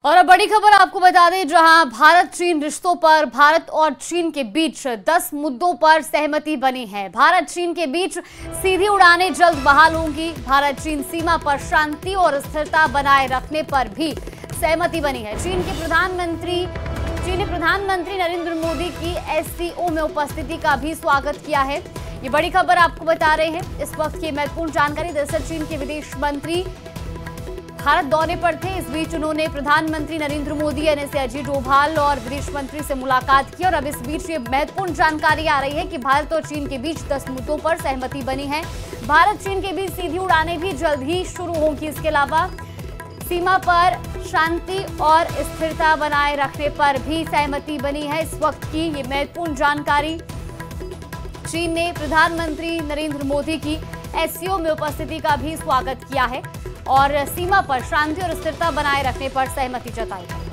और अब बड़ी खबर आपको बता दें, जहां भारत चीन रिश्तों पर भारत और चीन के बीच 10 मुद्दों पर सहमति बनी है। भारत चीन के बीच सीधी उड़ानें जल्द बहाल होंगी। भारत चीन सीमा पर शांति और स्थिरता बनाए रखने पर भी सहमति बनी है। चीन ने प्रधानमंत्री नरेंद्र मोदी की SCO में उपस्थिति का भी स्वागत किया है। ये बड़ी खबर आपको बता रहे हैं। इस वक्त की महत्वपूर्ण जानकारी। दरअसल चीन के विदेश मंत्री भारत दौरे पर थे। इस बीच उन्होंने प्रधानमंत्री नरेंद्र मोदी यानी अजीत डोभाल और विदेश मंत्री से मुलाकात की। और अब इस बीच ये महत्वपूर्ण जानकारी आ रही है कि भारत और चीन के बीच 10 मुद्दों पर सहमति बनी है। भारत चीन के बीच सीधी उड़ानें भी जल्द ही शुरू होंगी। इसके अलावा सीमा पर शांति और स्थिरता बनाए रखने पर भी सहमति बनी है। इस वक्त की ये महत्वपूर्ण जानकारी। चीन ने प्रधानमंत्री नरेंद्र मोदी की SCO में उपस्थिति का भी स्वागत किया है और सीमा पर शांति और स्थिरता बनाए रखने पर सहमति जताई है।